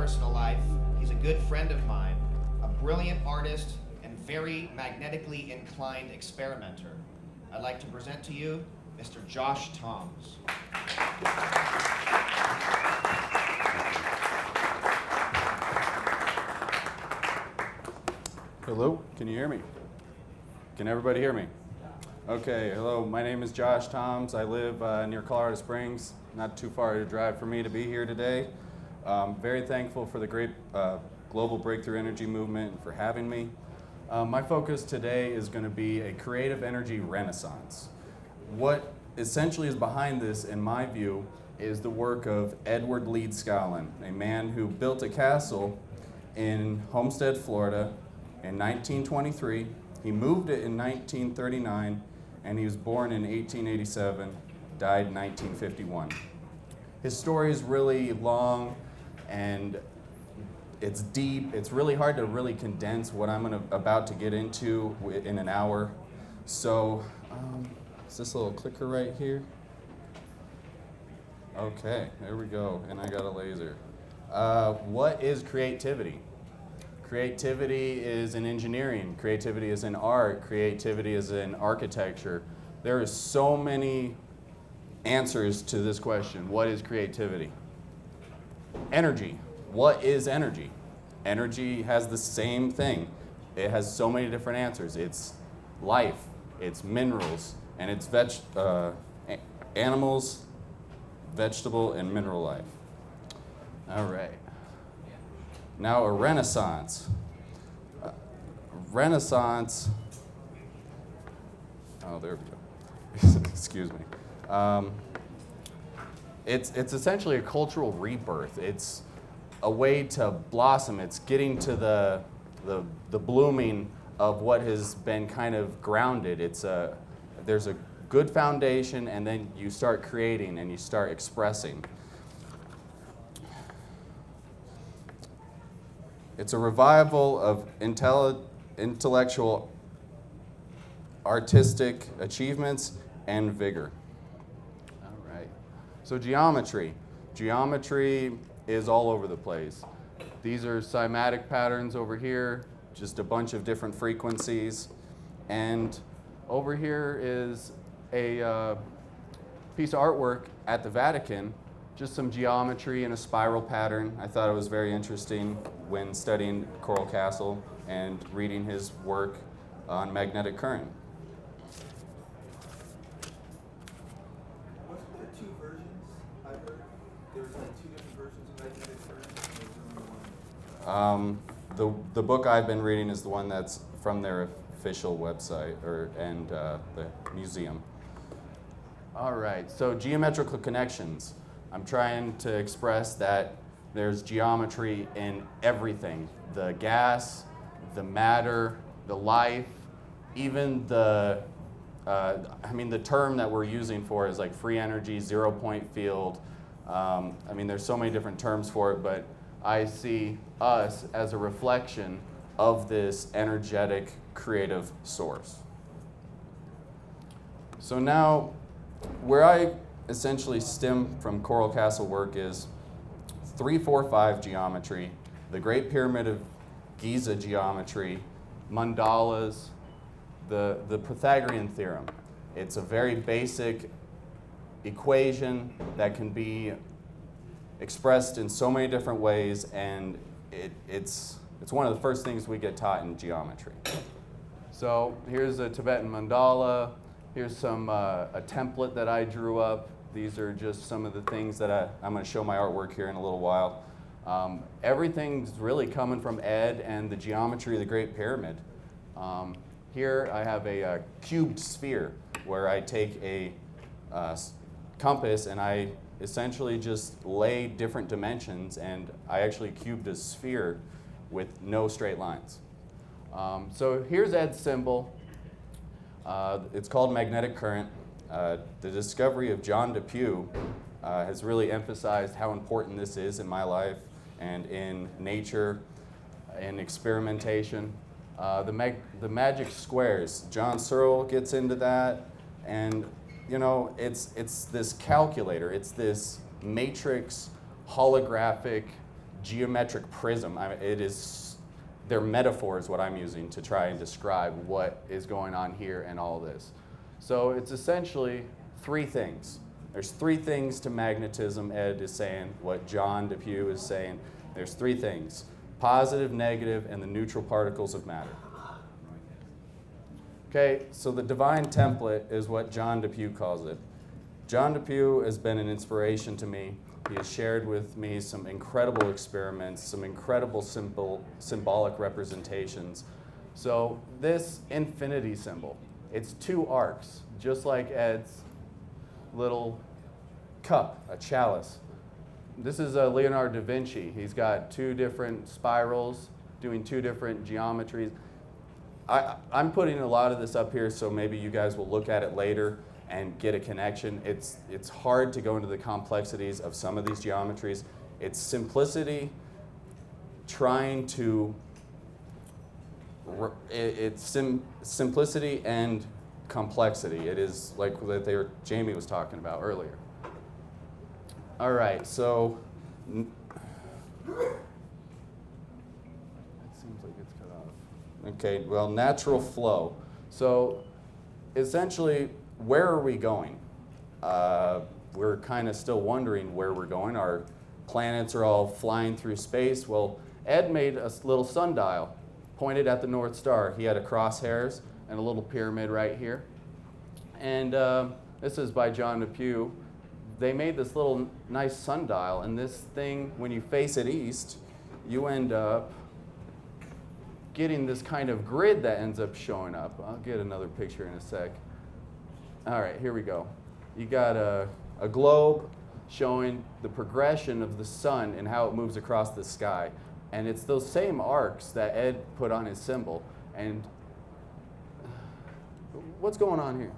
personal life, he's a good friend of mine, a brilliant artist, and very magnetically inclined experimenter. I'd like to present to you Mr. Josh Toms. Hello, can you hear me? Can everybody hear me? Okay, hello, my name is Josh Toms. I live near Colorado Springs, not too far to drive for me to be here today. Very thankful for the great global breakthrough energy movement and for having me. My focus today is going to be a creative energy renaissance. What essentially is behind this, in my view, is the work of Edward Leedskalnin, a man who built a castle in Homestead, Florida in 1923. He moved it in 1939, and he was born in 1887, died in 1951. His story is really long and it's deep. It's really hard to really condense what I'm about to get into in an hour. So, is this little clicker right here? Okay, there we go, and I got a laser. What is creativity? Creativity is in engineering, creativity is in art, creativity is in architecture. There are so many answers to this question. What is creativity? Energy. What is energy? Energy has the same thing. It has so many different answers. It's life, it's minerals, and it's animals, vegetable, and mineral life. All right. Now a renaissance. Renaissance, oh, there we go. Excuse me. It's essentially a cultural rebirth. It's a way to blossom. It's getting to the blooming of what has been kind of grounded. There's a good foundation, and then you start creating and you start expressing. It's a revival of intellectual, artistic achievements and vigor. All right. So geometry. Geometry is all over the place. These are cymatic patterns over here, just a bunch of different frequencies. And over here is a piece of artwork at the Vatican, just some geometry and a spiral pattern. I thought it was very interesting when studying Coral Castle and reading his work on magnetic current. Wasn't there two versions? I heard there was like two different versions of magnetic current. Or only one? The book I've been reading is the one that's from their official website and the museum. All right, so geometrical connections. I'm trying to express that there's geometry in everything. The gas, the matter, the life, even the term that we're using for is like free energy, 0-point field. There's so many different terms for it, but I see us as a reflection of this energetic, creative source. So now, where I essentially stem from Coral Castle work is 3-4-5 geometry, the Great Pyramid of Giza geometry, mandalas, the Pythagorean theorem. It's a very basic equation that can be expressed in so many different ways, and it's one of the first things we get taught in geometry. So here's a Tibetan mandala. Here's some a template that I drew up. These are just some of the things that I'm going to show my artwork here in a little while. Everything's really coming from Ed and the geometry of the Great Pyramid. Here I have a cubed sphere where I take a compass and I essentially just lay different dimensions, and I actually cubed a sphere with no straight lines. So here's Ed's symbol. It's called magnetic current. The discovery of John Depew has really emphasized how important this is in my life and in nature and experimentation. The magic squares, John Searle gets into that, and it's this calculator, it's this matrix holographic geometric prism. Their metaphor is what I'm using to try and describe what is going on here and all this. So it's essentially three things. There's three things to magnetism, Ed is saying, what John DePue is saying. There's three things: positive, negative, and the neutral particles of matter. Okay, so the divine template is what John DePue calls it. John DePue has been an inspiration to me. He has shared with me some incredible experiments, some incredible symbolic representations. So this infinity symbol, it's two arcs, just like Ed's little cup, a chalice. This is Leonardo da Vinci. He's got two different spirals doing two different geometries. I'm putting a lot of this up here so maybe you guys will look at it later and get a connection. It's hard to go into the complexities of some of these geometries. It's simplicity trying to, simplicity and complexity. It is like that Jamie was talking about earlier. All right, so it seems like it's cut off. Okay, well, natural flow. So essentially, where are we going? We're kind of still wondering where we're going. Our planets are all flying through space. Well, Ed made a little sundial pointed at the North Star. He had a crosshairs and a little pyramid right here. And this is by John DePue. They made this little nice sundial, and this thing, when you face it east, you end up getting this kind of grid that ends up showing up. I'll get another picture in a sec. All right, here we go. You got a globe showing the progression of the sun and how it moves across the sky. And it's those same arcs that Ed put on his symbol. And what's going on here?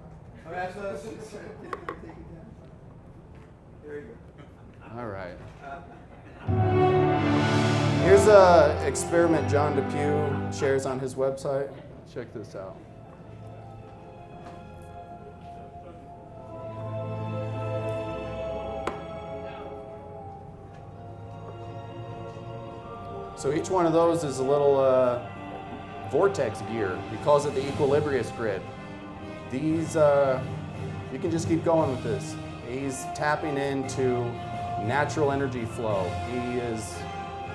There you go. All right. Here's an experiment John DePue shares on his website. Check this out. So each one of those is a little vortex gear. He calls it the equilibrious grid. These, you can just keep going with this. He's tapping into natural energy flow. He is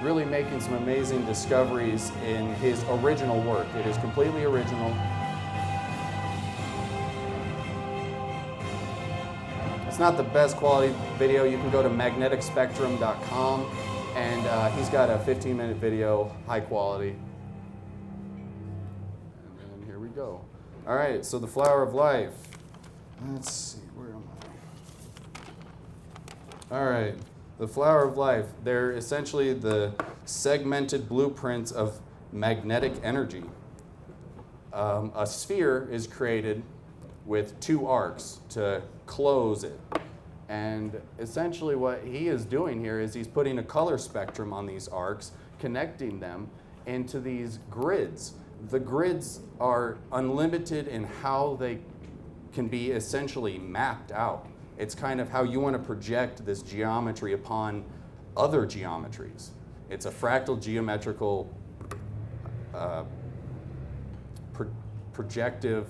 really making some amazing discoveries in his original work. It is completely original. It's not the best quality video. You can go to magneticspectrum.com. And he's got a 15-minute video, high quality. And then here we go. All right, so the flower of life. Let's see, where am I? All right, the flower of life. They're essentially the segmented blueprints of magnetic energy. A sphere is created with two arcs to close it. And essentially what he is doing here is he's putting a color spectrum on these arcs, connecting them into these grids. The grids are unlimited in how they can be essentially mapped out. It's kind of how you want to project this geometry upon other geometries. It's a fractal geometrical projective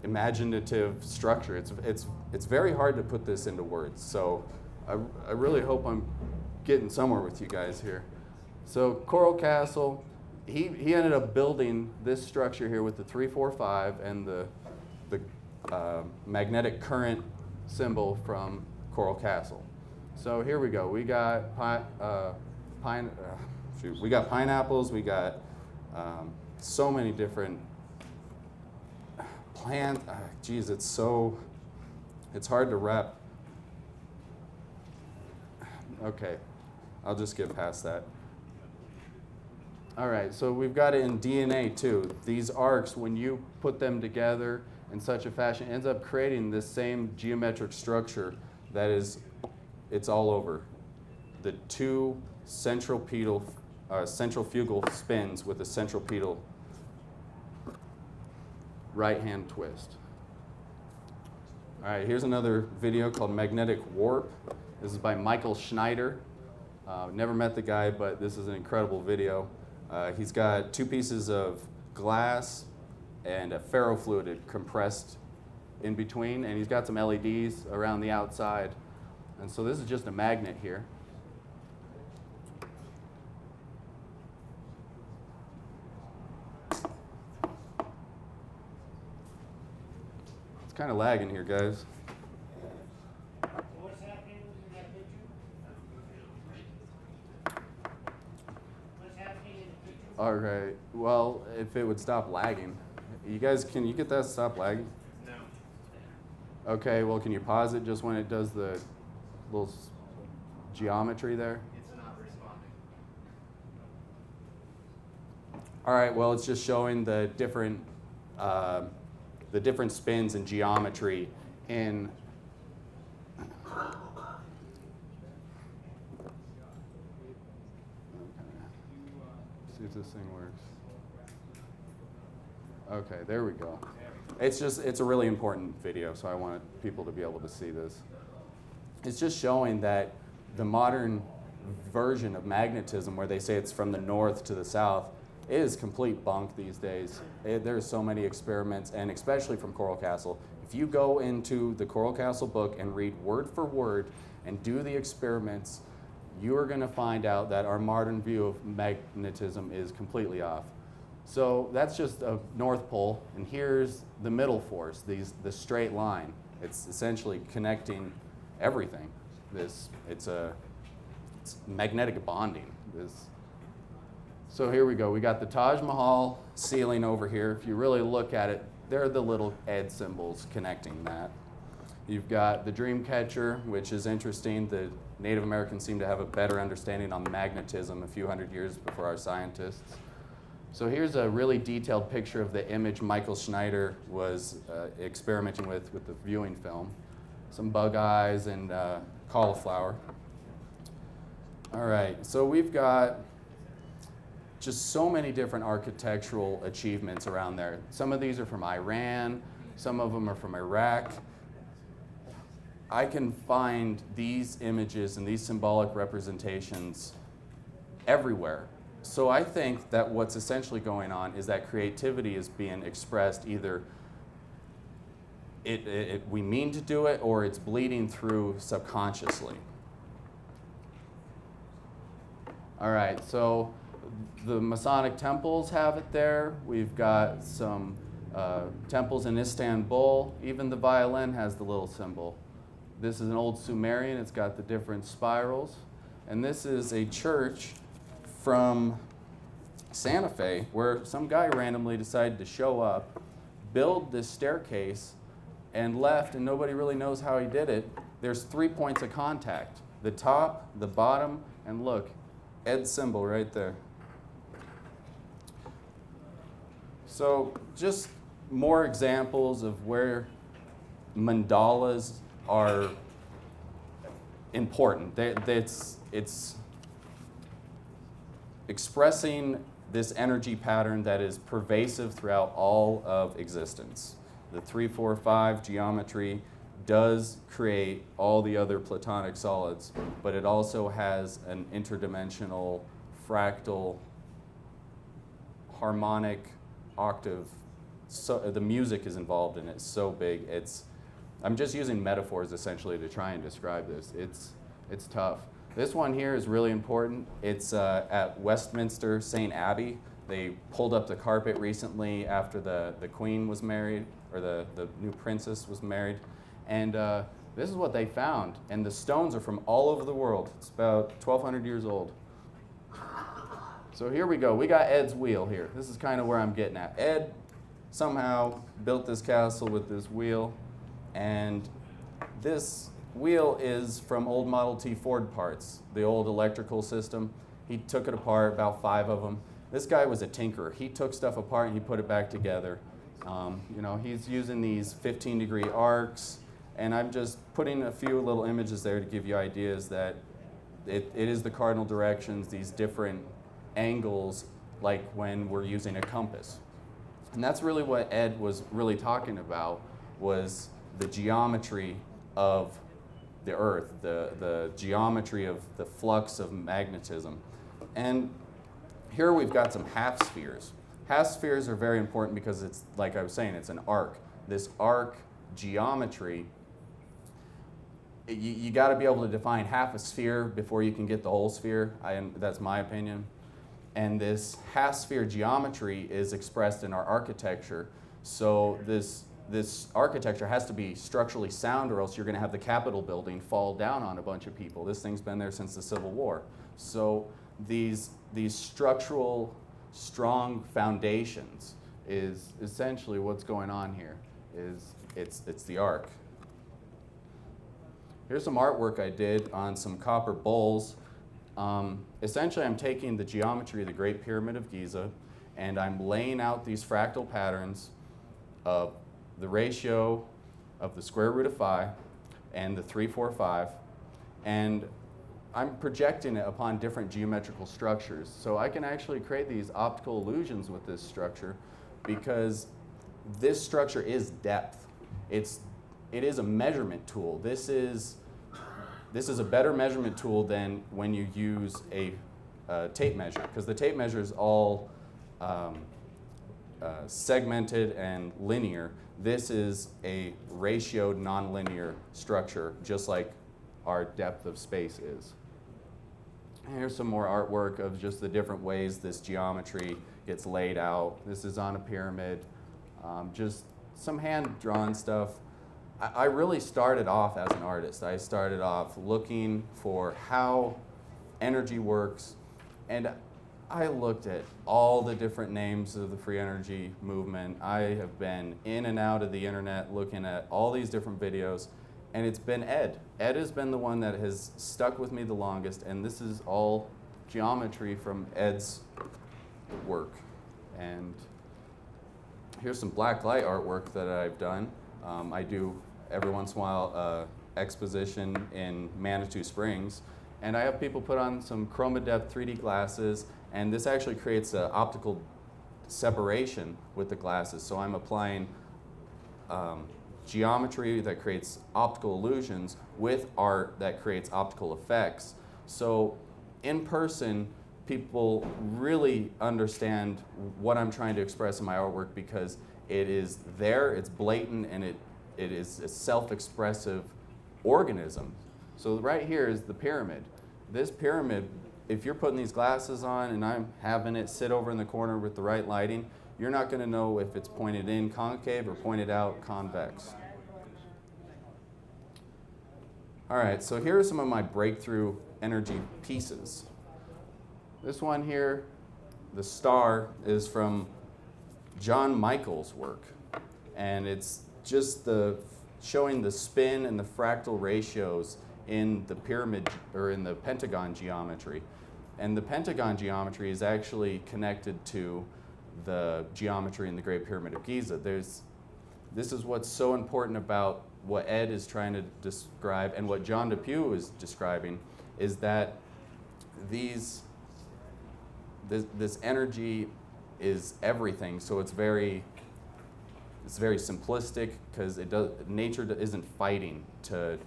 imaginative structure. It's very hard to put this into words. So I really hope I'm getting somewhere with you guys here. So Coral Castle, he ended up building this structure here with the 345 and the magnetic current symbol from Coral Castle. So here we go. We got we got pineapples. We got so many different plant, geez, it's hard to wrap. Okay, I'll just get past that. All right, so we've got it in DNA too. These arcs, when you put them together in such a fashion, ends up creating this same geometric structure that is, it's all over. The two centrifugal spins with a centripetal right-hand twist. All right, here's another video called Magnetic Warp. This is by Michael Schneider. Never met the guy, but this is an incredible video. He's got 2 pieces of glass and a ferrofluid compressed in between, and he's got some LEDs around the outside. And so this is just a magnet here. It's kind of lagging here, guys. What's happening in that picture? What's happening in the picture? All right. Well, if it would stop lagging. You guys, can you get that to stop lagging? No. Okay, well, can you pause it just when it does the little geometry there? It's not responding. All right, well, it's just showing the different spins and geometry in see if this thing works. Okay, there we go. It's a really important video, so I wanted people to be able to see this. It's just showing that the modern version of magnetism, where they say it's from the north to the south, is complete bunk these days. There's so many experiments, and especially from Coral Castle. If you go into the Coral Castle book and read word for word and do the experiments, you are going to find out that our modern view of magnetism is completely off. So that's just a North Pole, and here's the middle force, the straight line. It's essentially connecting everything. It's magnetic bonding. So here we go. We got the Taj Mahal ceiling over here. If you really look at it, there are the little ED symbols connecting that. You've got the dream catcher, which is interesting. The Native Americans seem to have a better understanding on magnetism a few hundred years before our scientists. So here's a really detailed picture of the image Michael Schneider was experimenting with the viewing film. Some bug eyes and cauliflower. All right, so we've got just so many different architectural achievements around there. Some of these are from Iran, some of them are from Iraq. I can find these images and these symbolic representations everywhere. So I think that what's essentially going on is that creativity is being expressed either we mean to do it or it's bleeding through subconsciously. All right, so the Masonic temples have it there. We've got some temples in Istanbul. Even the violin has the little symbol. This is an old Sumerian. It's got the different spirals. And this is a church from Santa Fe where some guy randomly decided to show up, build this staircase, and left, and nobody really knows how he did it. There's 3 points of contact: the top, the bottom, and look, Ed symbol right there. So just more examples of where mandalas are important. It's expressing this energy pattern that is pervasive throughout all of existence. The 3-4-5 geometry does create all the other platonic solids, but it also has an interdimensional, fractal, harmonic octave. So the music is involved in it. It's so big. I'm just using metaphors essentially to try and describe this. It's tough. This one here is really important. It's at Westminster St. Abbey. They pulled up the carpet recently after the Queen was married, or the new princess was married. And this is what they found. And the stones are from all over the world. It's about 1,200 years old. So here we go. We got Ed's wheel here. This is kind of where I'm getting at. Ed somehow built this castle with this wheel. And this wheel is from old Model T Ford parts, the old electrical system. He took it apart, about 5 of them. This guy was a tinkerer. He took stuff apart and he put it back together. He's using these 15-degree arcs, and I'm just putting a few little images there to give you ideas that it is the cardinal directions, these different angles, like when we're using a compass. And that's really what Ed was really talking about, was the geometry of the Earth, the geometry of the flux of magnetism. And here we've got some half spheres. Half spheres are very important because it's, like I was saying, it's an arc. This arc geometry, you got to be able to define half a sphere before you can get the whole sphere. That's my opinion. And this half sphere geometry is expressed in our architecture. So this architecture has to be structurally sound, or else you're going to have the Capitol building fall down on a bunch of people. This thing's been there since the Civil War. So these structural, strong foundations is essentially what's going on here. It's the arc. Here's some artwork I did on some copper bowls. Essentially, I'm taking the geometry of the Great Pyramid of Giza, and I'm laying out these fractal patterns of the ratio of the square root of phi and the 3, 4, 5, and I'm projecting it upon different geometrical structures. So I can actually create these optical illusions with this structure because this structure is depth. It is a measurement tool. This is a better measurement tool than when you use a tape measure, because the tape measure is all segmented and linear. This is a ratioed nonlinear structure, just like our depth of space is. And here's some more artwork of just the different ways this geometry gets laid out. This is on a pyramid. Just some hand-drawn stuff. I really started off as an artist. I started off looking for how energy works, and I looked at all the different names of the free energy movement. I have been in and out of the internet looking at all these different videos, and it's been Ed. Ed has been the one that has stuck with me the longest, and this is all geometry from Ed's work. And here's some black light artwork that I've done. I do every once in a while exposition in Manitou Springs, and I have people put on some chroma depth 3D glasses, and this actually creates an optical separation with the glasses. So I'm applying geometry that creates optical illusions with art that creates optical effects. So in person, people really understand what I'm trying to express in my artwork because it is there, it's blatant, and it is a self-expressive organism. So right here is the pyramid. This pyramid, if you're putting these glasses on and I'm having it sit over in the corner with the right lighting, you're not going to know if it's pointed in concave or pointed out convex. All right, so here are some of my breakthrough energy pieces. This one here, the star, is from John Michael's work, and it's just showing the spin and the fractal ratios in the pyramid or in the pentagon geometry. And the pentagon geometry is actually connected to the geometry in the Great Pyramid of Giza. This is what's so important about what Ed is trying to describe and what John Depew is describing, is that this energy is everything. So it's very simplistic because nature isn't fighting to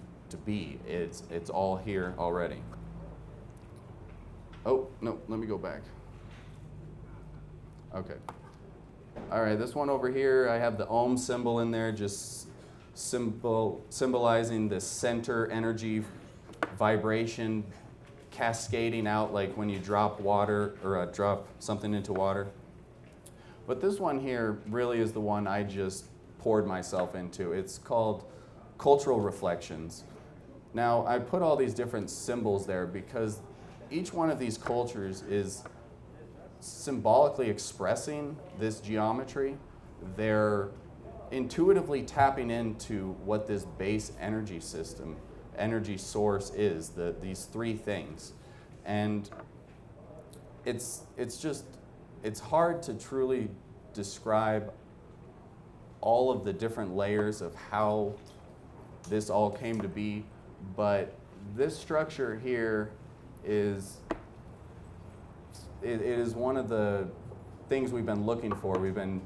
be. It's all here already. Oh, no, let me go back. Okay. All right, this one over here, I have the ohm symbol in there, just symbolizing the center energy vibration cascading out like when you drop water or drop something into water. But this one here really is the one I just poured myself into. It's called cultural reflections. Now, I put all these different symbols there because each one of these cultures is symbolically expressing this geometry. They're intuitively tapping into what this base energy system, energy source is, these three things. And it's hard to truly describe all of the different layers of how this all came to be, but this structure here is one of the things we've been looking for. We've been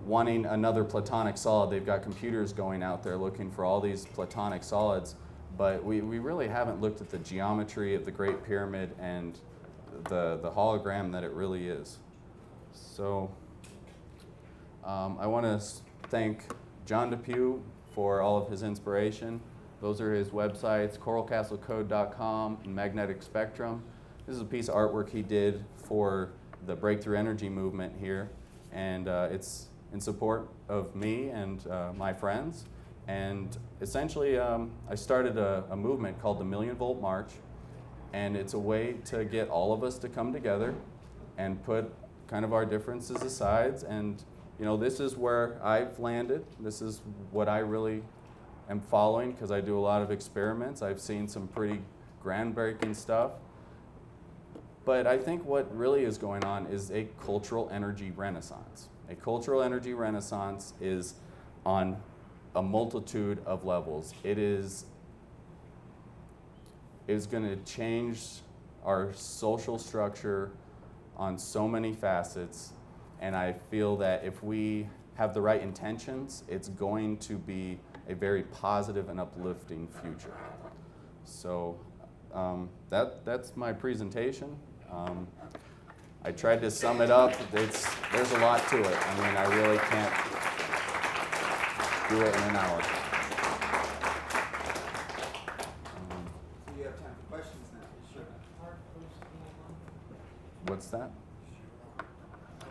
wanting another platonic solid. They've got computers going out there looking for all these platonic solids, but we really haven't looked at the geometry of the Great Pyramid and the hologram that it really is. So I want to thank John Depew for all of his inspiration. Those are his websites, coralcastlecode.com and Magnetic Spectrum. This is a piece of artwork he did for the breakthrough energy movement here, and it's in support of me and my friends. And essentially, I started a movement called the Million Volt March, and it's a way to get all of us to come together and put kind of our differences aside. And you know, this is where I've landed. This is what I really am following, because I do a lot of experiments. I've seen some pretty groundbreaking stuff. But I think what really is going on is a cultural energy renaissance. A cultural energy renaissance is on a multitude of levels. It is going to change our social structure on so many facets, and I feel that if we have the right intentions, it's going to be a very positive and uplifting future. So that's my presentation. I tried to sum it up. There's a lot to it. I mean, I really can't do it in an hour. So you have time for questions now? Sure. What's that?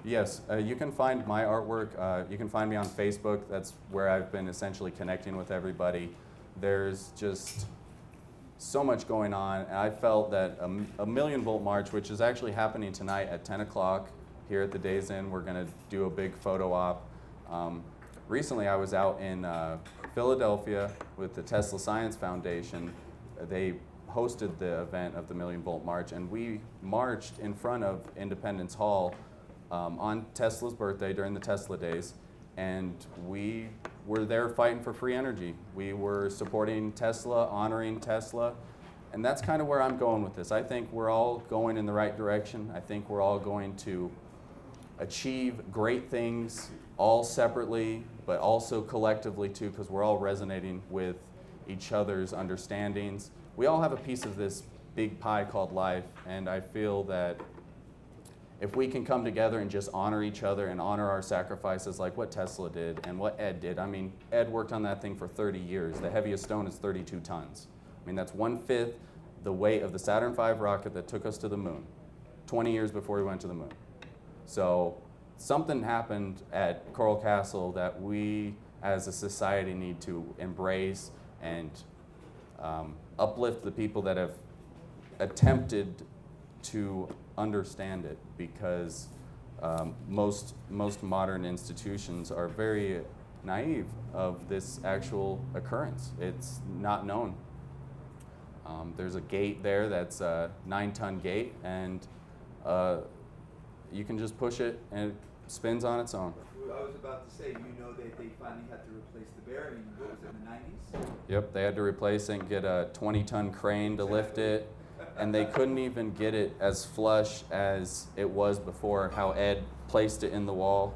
Yes, you can find my artwork. You can find me on Facebook. That's where I've been essentially connecting with everybody. There's just so much going on. And I felt that a Million Volt March, which is actually happening tonight at 10 o'clock here at the Days Inn, we're going to do a big photo op. Recently, I was out in Philadelphia with the Tesla Science Foundation. They hosted the event of the Million Volt March, and we marched in front of Independence Hall on Tesla's birthday during the Tesla days, and we were there fighting for free energy. We were supporting Tesla, honoring Tesla, and that's kind of where I'm going with this. I think we're all going in the right direction. I think we're all going to achieve great things, all separately, but also collectively too, because we're all resonating with each other's understandings. We all have a piece of this big pie called life, and I feel that if we can come together and just honor each other and honor our sacrifices like what Tesla did and what Ed did. I mean, Ed worked on that thing for 30 years. The heaviest stone is 32 tons. I mean, that's 1/5 the weight of the Saturn V rocket that took us to the moon 20 years before we went to the moon. So something happened at Coral Castle that we as a society need to embrace and uplift the people that have attempted to understand it, because most modern institutions are very naive of this actual occurrence. It's not known. There's a gate there that's a 9-ton gate, and you can just push it and it spins on its own. I was about to say, you know that they finally had to replace the bearing, what was it, in the 90s? Yep, they had to replace it and get a 20-ton crane to lift it. And they couldn't even get it as flush as it was before, how Ed placed it in the wall.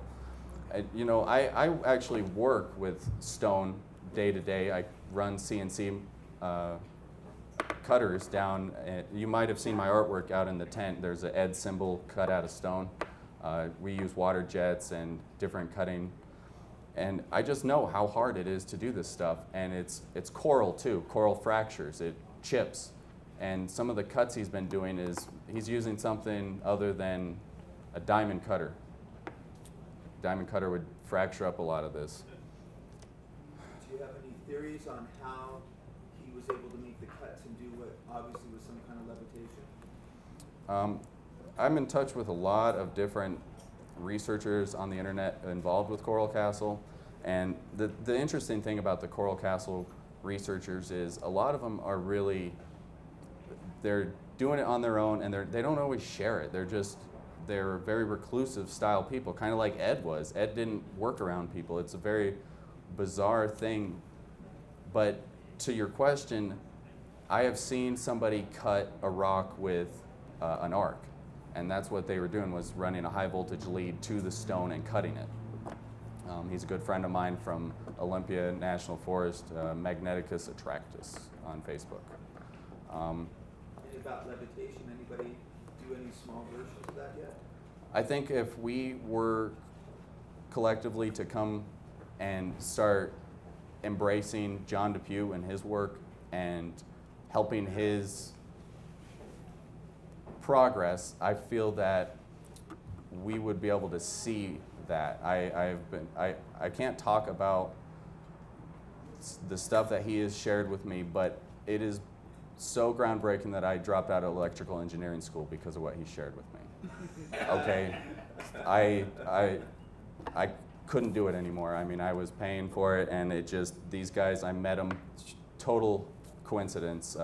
I actually work with stone day to day. I run CNC cutters down. You might have seen my artwork out in the tent. There's an Ed symbol cut out of stone. We use water jets and different cutting. And I just know how hard it is to do this stuff. And it's coral too, coral fractures, it chips. And some of the cuts he's been doing is he's using something other than a diamond cutter. Diamond cutter would fracture up a lot of this. Do you have any theories on how he was able to make the cuts and do what obviously was some kind of levitation? I'm in touch with a lot of different researchers on the internet involved with Coral Castle. And the interesting thing about the Coral Castle researchers is a lot of them are really, they're doing it on their own, and they don't always share it. They're very reclusive style people, kind of like Ed was. Ed didn't work around people. It's a very bizarre thing. But to your question, I have seen somebody cut a rock with an arc, and that's what they were doing, was running a high voltage lead to the stone and cutting it. He's a good friend of mine from Olympia National Forest, Magneticus attractus on Facebook. And about levitation, anybody do any small versions of that yet? I think if we were collectively to come and start embracing John Depew and his work and helping his progress, I feel that we would be able to see that. I can't talk about the stuff that he has shared with me, but it is so groundbreaking that I dropped out of electrical engineering school because of what he shared with me. Okay, I couldn't do it anymore. I mean, I was paying for it, and it just, these guys, I met them, total coincidence.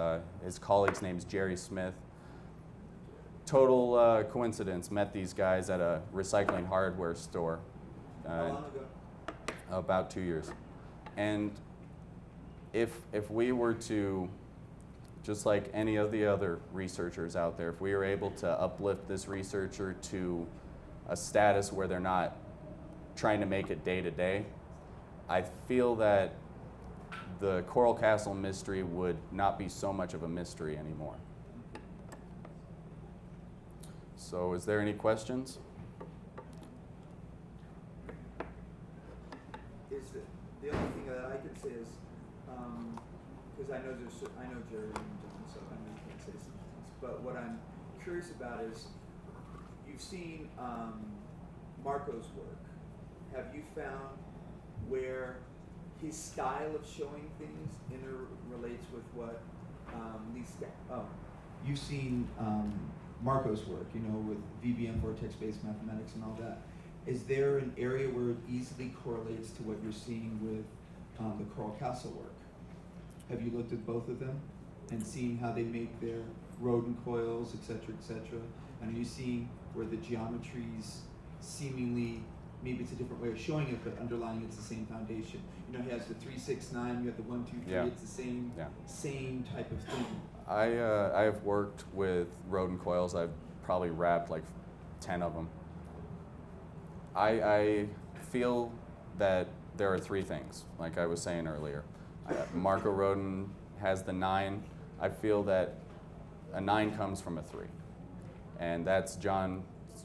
His colleague's name's Jerry Smith. Total coincidence, met these guys at a recycling hardware store. How long ago? About 2 years. And if we were to, just like any of the other researchers out there, if we were able to uplift this researcher to a status where they're not trying to make it day to day, I feel that the Coral Castle mystery would not be so much of a mystery anymore. So is there any questions? The only thing that I could say is, because I know Jerry and John, so I know you can't say some things, but what I'm curious about is, you've seen Marco's work. Have you found where his style of showing things interrelates with what you've seen Marco's work, you know, with VBM, vortex-based mathematics and all that. Is there an area where it easily correlates to what you're seeing with the Coral Castle work? Have you looked at both of them and seen how they make their rodent coils, et cetera, et cetera? And are you seeing where the geometries seemingly, maybe it's a different way of showing it, but underlying it's the same foundation? You know, he has the 3, 6, 9, you have the 1, 2, 3, Yeah. it's the same, Yeah. same type of thing. I have worked with rodent coils. I've probably wrapped like 10 of them. I feel that there are 3 things, like I was saying earlier. Marco Rodin has the 9. I feel that a 9 comes from a 3. And that's John's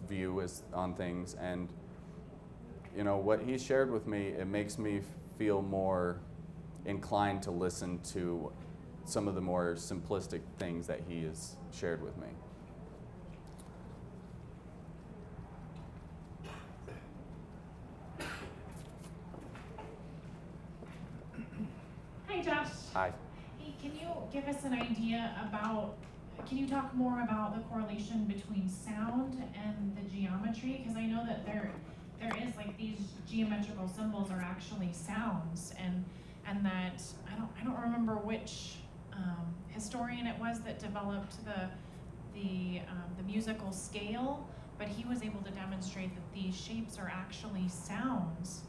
view on things. And you know, what he shared with me, it makes me feel more inclined to listen to some of the more simplistic things that he has shared with me. Hi, Josh. Hi. Hey, can you give us an idea about, can you talk more about the correlation between sound and the geometry? Because I know that there is like these geometrical symbols are actually sounds, and that I don't remember which historian it was that developed the musical scale, but he was able to demonstrate that these shapes are actually sounds.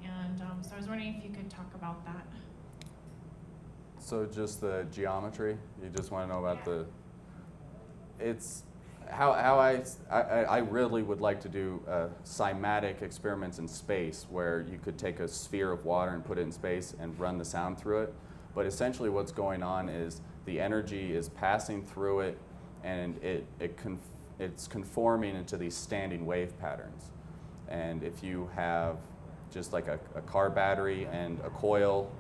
And so I was wondering if you could talk about that. So just the geometry? You just want to know about it's how I really would like to do cymatic experiments in space where you could take a sphere of water and put it in space and run the sound through it. But essentially what's going on is the energy is passing through it, and it's conforming into these standing wave patterns. And if you have just like a car battery and a coil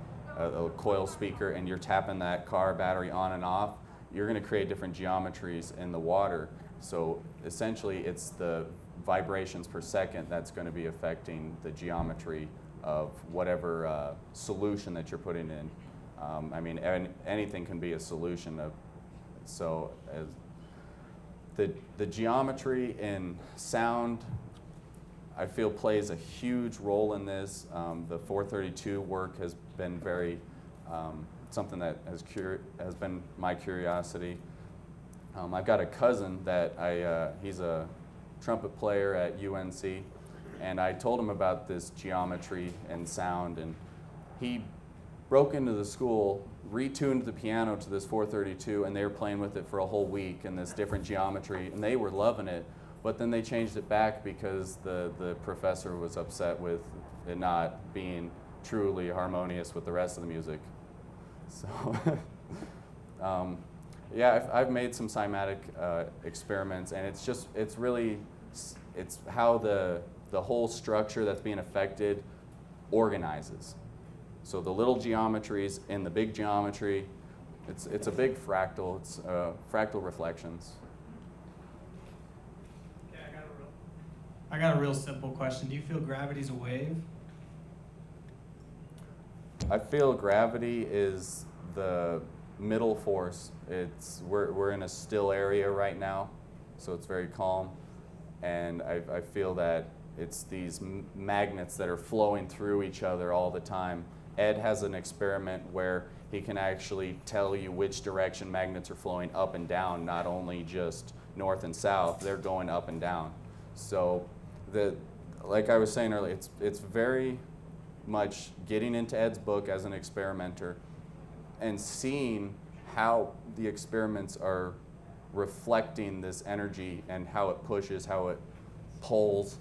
speaker, and you're tapping that car battery on and off, you're going to create different geometries in the water. So essentially it's the vibrations per second that's going to be affecting the geometry of whatever solution that you're putting in. I mean, anything can be a solution of, so as the geometry in sound, I feel plays a huge role in this. The 432 work has been very, something that has been my curiosity. I've got a cousin that he's a trumpet player at UNC, and I told him about this geometry and sound, and he broke into the school, retuned the piano to this 432, and they were playing with it for a whole week in this different geometry, and they were loving it. But then they changed it back because the professor was upset with it not being truly harmonious with the rest of the music. So, yeah, I've made some cymatic experiments, and it's really how the whole structure that's being affected organizes. So the little geometries in the big geometry, it's a big fractal. It's fractal reflections. Okay, I got a real simple question. Do you feel gravity's a wave? I feel gravity is the middle force. We're in a still area right now, so it's very calm, and I feel that it's these magnets that are flowing through each other all the time. Ed has an experiment where he can actually tell you which direction magnets are flowing up and down, not only just north and south, they're going up and down. So like I was saying earlier, it's very much getting into Ed's book as an experimenter and seeing how the experiments are reflecting this energy and how it pushes, how it pulls.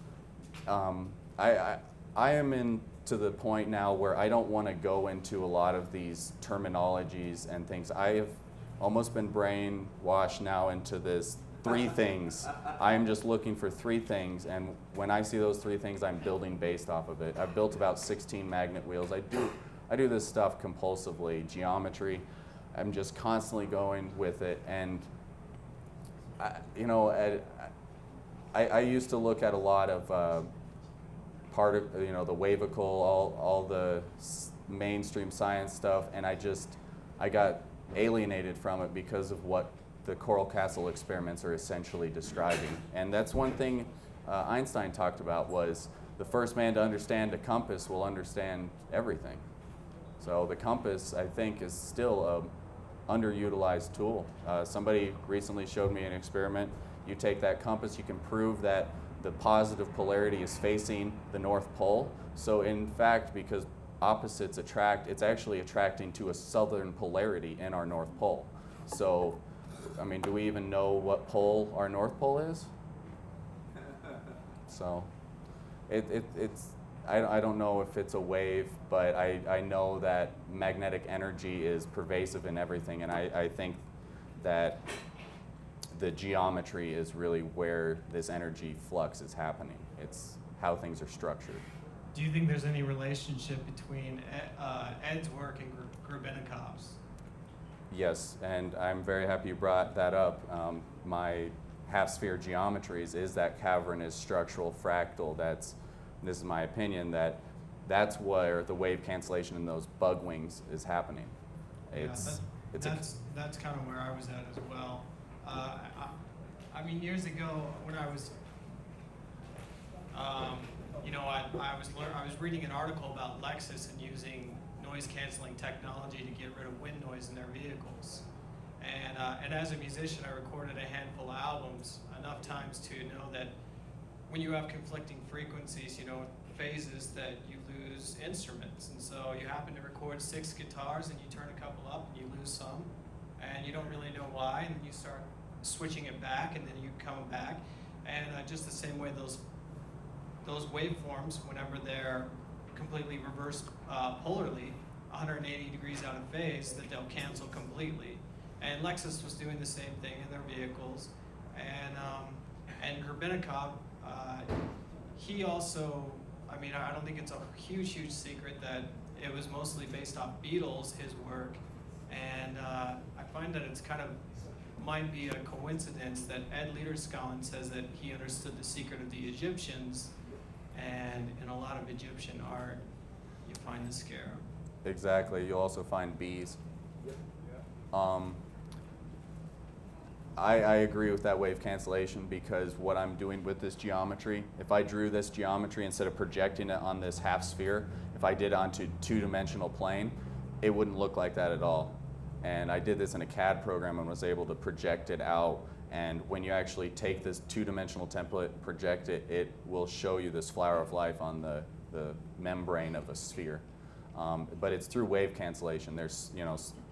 I am to the point now where I don't want to go into a lot of these terminologies and things. I have almost been brainwashed now into this 3 things. I am just looking for 3 things, and when I see those 3 things, I'm building based off of it. I've built about 16 magnet wheels. I do this stuff compulsively. Geometry, I'm just constantly going with it, and I used to look at a lot of the wavicle, all the mainstream science stuff, and I got alienated from it because of what the Coral Castle experiments are essentially describing. And that's one thing Einstein talked about, was the first man to understand a compass will understand everything. So the compass, I think, is still a underutilized tool. Somebody recently showed me an experiment. You take that compass, you can prove that the positive polarity is facing the North Pole. So in fact, because opposites attract, it's actually attracting to a southern polarity in our North Pole. So, I mean, do we even know what pole our North Pole is? So, I don't know if it's a wave, but I know that magnetic energy is pervasive in everything, and I think that the geometry is really where this energy flux is happening. It's how things are structured. Do you think there's any relationship between Ed's work and Grubenikov's? Yes, and I'm very happy you brought that up. My half-sphere geometries is that cavernous structural fractal. This is my opinion, that's where the wave cancellation in those bug wings is happening. That's kind of where I was at as well. I mean, years ago when I was, I was reading an article about Lexus and using noise-canceling technology to get rid of wind noise in their vehicles. And as a musician, I recorded a handful of albums, enough times to know that when you have conflicting frequencies, phases, that you lose instruments. And so you happen to record 6 guitars and you turn a couple up and you lose some, and you don't really know why, and then you start switching it back, and then you come back. And just the same way those waveforms, whenever they're completely reversed polarly, 180 degrees out of phase, that they'll cancel completely. And Lexus was doing the same thing in their vehicles. And Grubenikov's, he also, I don't think it's a huge secret that it was mostly based off Beatles, his work. And I find that it's might be a coincidence that Ed Leedskalnin says that he understood the secret of the Egyptians, and in a lot of Egyptian art, you find the scarab. Exactly. You'll also find bees. I agree with that wave cancellation, because what I'm doing with this geometry, if I drew this geometry instead of projecting it on this half sphere, if I did it onto 2-dimensional plane, it wouldn't look like that at all. And I did this in a CAD program and was able to project it out. And when you actually take this 2-dimensional template, project it, it will show you this flower of life on the membrane of a sphere. But it's through wave cancellation. There's,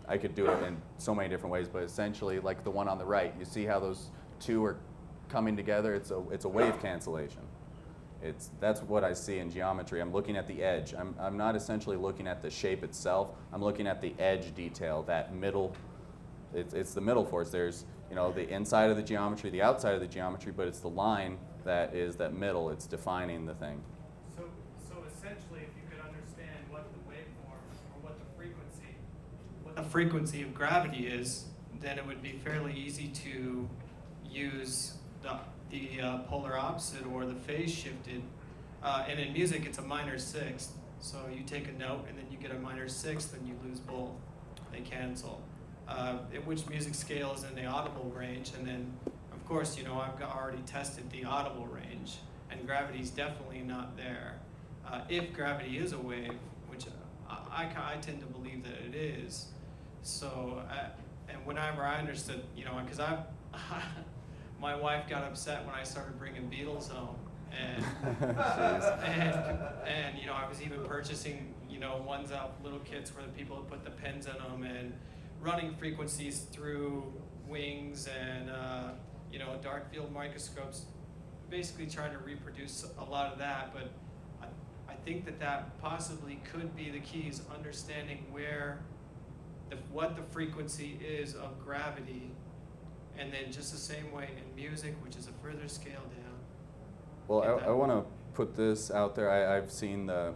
I could do it in so many different ways, but essentially, like the one on the right, you see how those two are coming together? It's a wave cancellation. That's what I see in geometry. I'm looking at the edge. I'm not essentially looking at the shape itself. I'm looking at the edge detail, that middle. It's the middle force. There's, the inside of the geometry, the outside of the geometry, but it's the line that is that middle. It's defining the thing. So essentially, if you could understand what the waveform or what the frequency of gravity is, then it would be fairly easy to use the polar opposite or the phase shifted. And in music, it's a minor sixth. So you take a note and then you get a minor sixth, and you lose both. They cancel. In which music scale is in the audible range, and then, of course, I've already tested the audible range, and gravity's definitely not there. If gravity is a wave, which I tend to believe that it is. So, and whenever I understood, because my wife got upset when I started bringing Beatles home, and I was even purchasing, ones out, little kits where the people would put the pins in them, and running frequencies through wings and dark field microscopes, basically trying to reproduce a lot of that. But I think that possibly could be the key, is understanding what the frequency is of gravity, and then just the same way in music, which is a further scale down. Well, I want to put this out there. I've seen the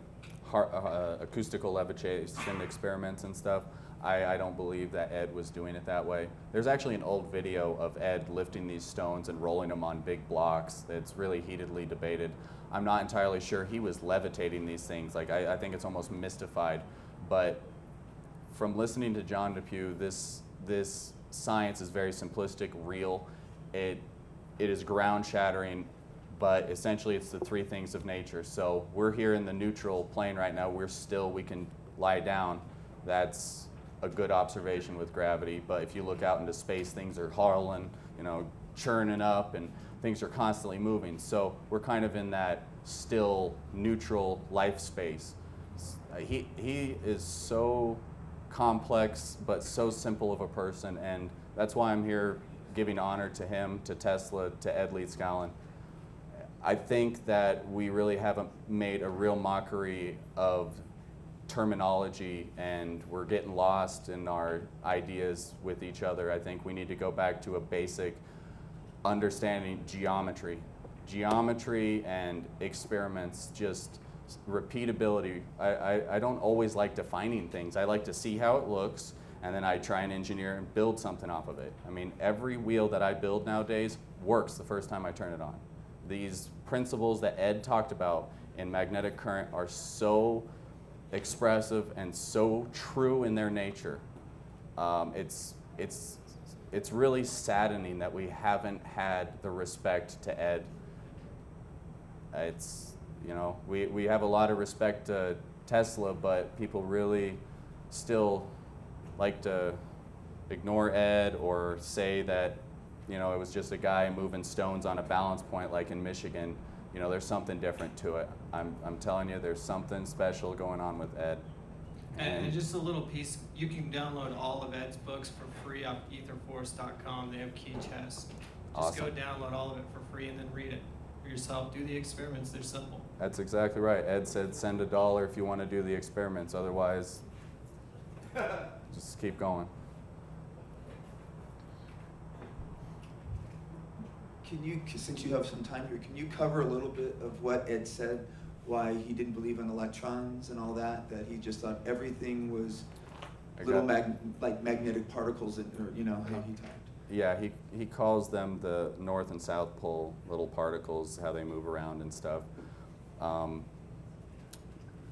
acoustical levitation experiments and stuff. I don't believe that Ed was doing it that way. There's actually an old video of Ed lifting these stones and rolling them on big blocks that's really heatedly debated. I'm not entirely sure he was levitating these things. I think it's almost mystified. But from listening to John Depew, this science is very simplistic, real. It is ground-shattering, but essentially it's the three things of nature. So we're here in the neutral plane right now. We can lie down. That's a good observation with gravity. But if you look out into space, things are hurling, churning up, and things are constantly moving. So we're kind of in that still neutral life space. He is so complex but so simple of a person, and that's why I'm here giving honor to him, to Tesla, to Ed Leedskalnin. I think that we really haven't made a real mockery of terminology, and we're getting lost in our ideas with each other. I think we need to go back to a basic understanding geometry. Geometry and experiments, just repeatability. I don't always like defining things. I like to see how it looks, and then I try and engineer and build something off of it. I mean, every wheel that I build nowadays works the first time I turn it on. These principles that Ed talked about in magnetic current are so expressive and so true in their nature. It's really saddening that we haven't had the respect to Ed. We have a lot of respect to Tesla, but people really still like to ignore Ed or say that it was just a guy moving stones on a balance point like in Michigan. There's something different to it. I'm telling you, there's something special going on with Ed. And just a little piece, you can download all of Ed's books for free off etherforce.com. They have key chests. Just Awesome. Go download all of it for free and then read it for yourself. Do the experiments, they're simple. That's exactly right. Ed said send $1 if you want to do the experiments. Otherwise, just keep going. Can you, since you have some time here, can you cover a little bit of what Ed said, why he didn't believe in electrons and all that he just thought everything was little magnetic particles, how he talked? Yeah, he calls them the North and South Pole little particles, how they move around and stuff. You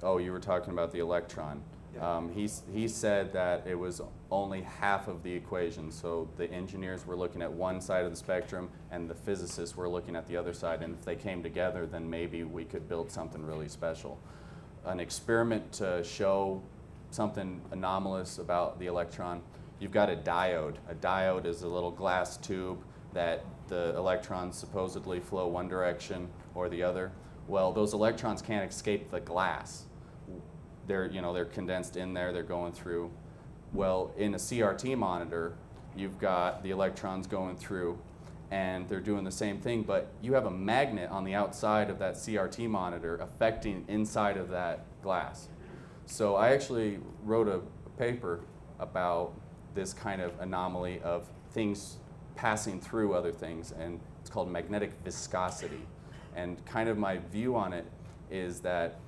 were talking about the electron. Yeah. He said that it was only half of the equation. So the engineers were looking at one side of the spectrum and the physicists were looking at the other side. And if they came together, then maybe we could build something really special. An experiment to show something anomalous about the electron, you've got a diode. A diode is a little glass tube that the electrons supposedly flow one direction or the other. Well, those electrons can't escape the glass. They're condensed in there, they're going through. Well, in a CRT monitor, you've got the electrons going through, and they're doing the same thing, but you have a magnet on the outside of that CRT monitor affecting inside of that glass. So I actually wrote a paper about this kind of anomaly of things passing through other things, and it's called magnetic viscosity. And kind of my view on it is that,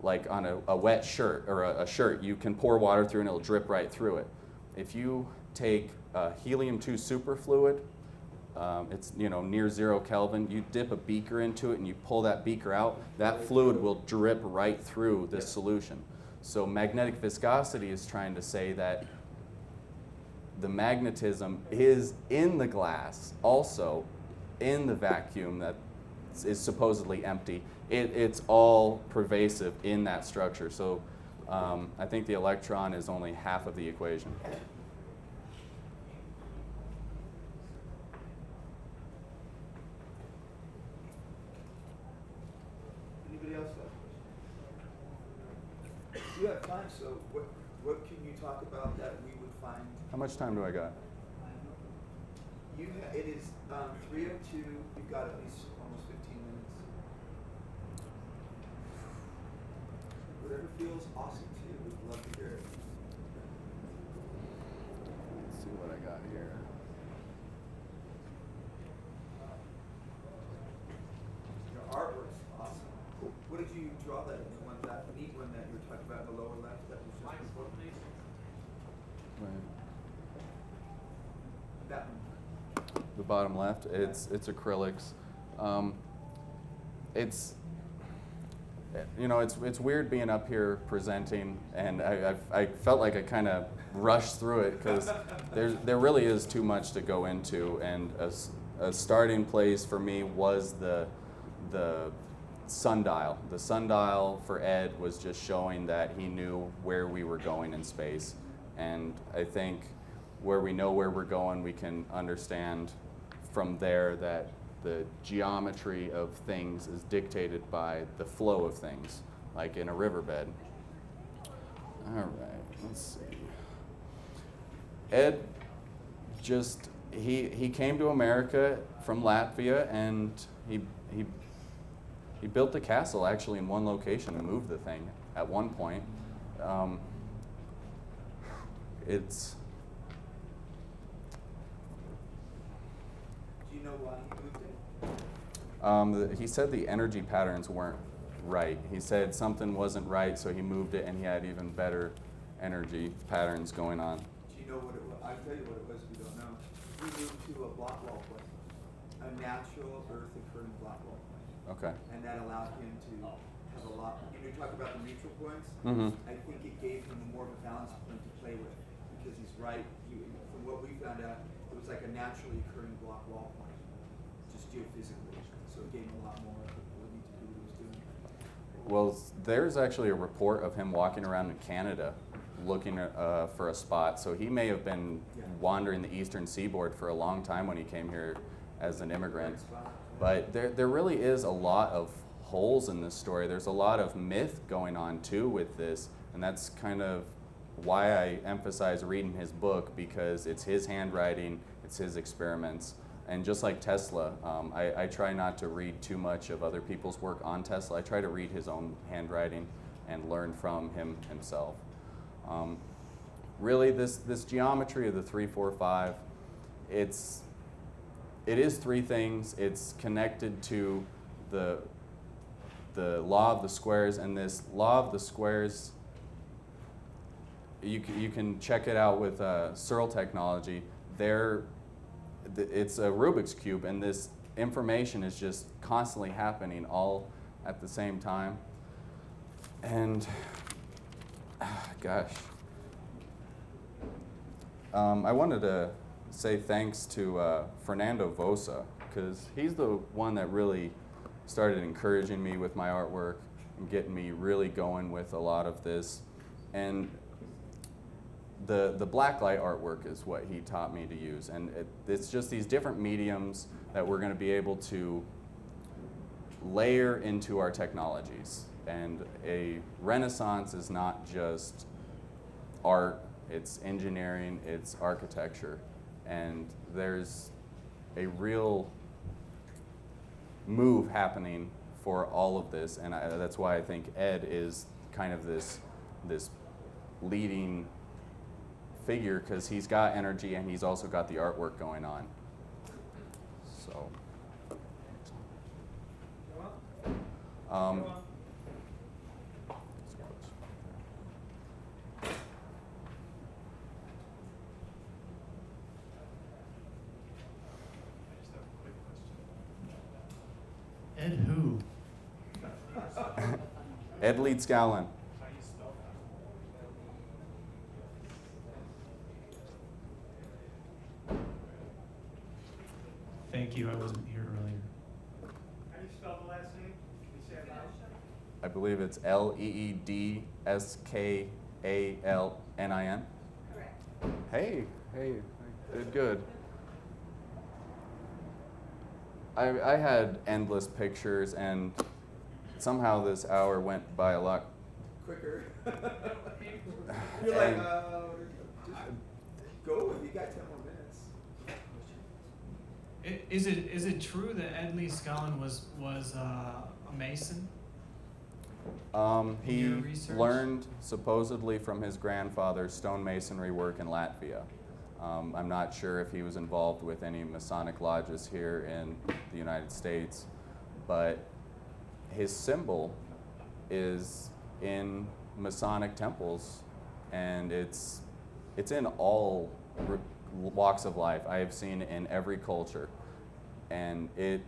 like on a wet shirt or a shirt, you can pour water through and it'll drip right through it. If you take helium-2 superfluid, it's near 0 Kelvin, you dip a beaker into it and you pull that beaker out, that fluid will drip right through this solution. So magnetic viscosity is trying to say that the magnetism is in the glass, also in the vacuum that is supposedly empty. It's all pervasive in that structure. So I think the electron is only half of the equation. Anybody else have questions? You have time, so what can you talk about that we would find? How much time do I got? It is 3:02. You've got at least almost 15 minutes. Whatever feels awesome to you, we'd love to hear it. Let's see what I got here. Your artwork's awesome. What did you draw that in? The one, that neat one that you were talking about in the lower left that was just before? That one. The bottom left, it's acrylics. It's weird being up here presenting, and I felt like I kind of rushed through it because there really is too much to go into, and a starting place for me was the sundial. The sundial for Ed was just showing that he knew where we were going in space, and I think where we know where we're going, we can understand from there that the geometry of things is dictated by the flow of things, like in a riverbed. All right, let's see. Ed he came to America from Latvia, and he built the castle actually in one location and moved the thing at one point. Do you know why he moved it? He said the energy patterns weren't right. He said something wasn't right, so he moved it, and he had even better energy patterns going on. Do you know what it was? I'll tell you what it was if you don't know. He moved to a block wall plane, a natural earth occurring block wall plane. Okay. And that allowed him to have a lot, you talk about the neutral points, Mm-hmm. I think it gave him more of a balance point to play with, because he's right, from what we found out, it was like a naturally occurring block wall point, just geophysically, so it gave him a lot more ability to do what he was doing. Well, there's actually a report of him walking around in Canada looking for a spot, so he may have been wandering the eastern seaboard for a long time when he came here as an immigrant. But there really is a lot of holes in this story. There's a lot of myth going on too with this, and that's kind of why I emphasize reading his book, because it's his handwriting, it's his experiments. And just like Tesla, I try not to read too much of other people's work on Tesla. I try to read his own handwriting and learn from him himself. Really, this geometry of the 3, 4, 5, it is three things. It's connected to the law of the squares, and this law of the squares, you can check it out with Searle technology. It's a Rubik's Cube, and this information is just constantly happening all at the same time. And, gosh. I wanted to say thanks to Fernando Vosa, because he's the one that really started encouraging me with my artwork and getting me really going with a lot of this. And the blacklight artwork is what he taught me to use. And it's just these different mediums that we're going to be able to layer into our technologies. And a renaissance is not just art, it's engineering, it's architecture. And there's a real move happening for all of this, and that's why I think Ed is kind of this leading figure, because he's got energy and he's also got the artwork going on. So, Ed who? Ed Leedskalnin. Thank you, I wasn't here earlier. How do you spell the last name? Can you say it loud? I believe it's Leedskalnin. Correct. Hey, did good. I had endless pictures, and somehow this hour went by a lot. Quicker. You're like, And- just go if you got 10 more minutes. Is it true that Ed Leedskalnin was a Mason? He Your research? learned supposedly from his grandfather stonemasonry work in Latvia. I'm not sure if he was involved with any Masonic lodges here in the United States, but his symbol is in Masonic temples, and it's in all walks of life. I have seen in every culture, and it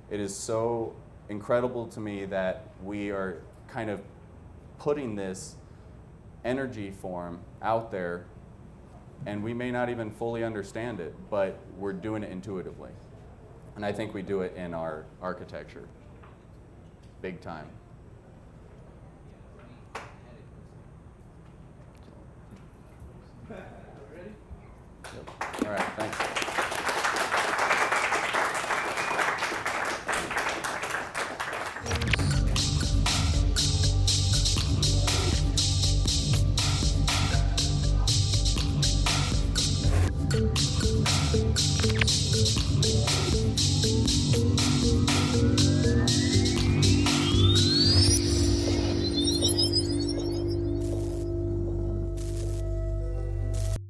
is so incredible to me that we are kind of putting this energy form out there, and we may not even fully understand it, but we're doing it intuitively. And I think we do it in our architecture, big time.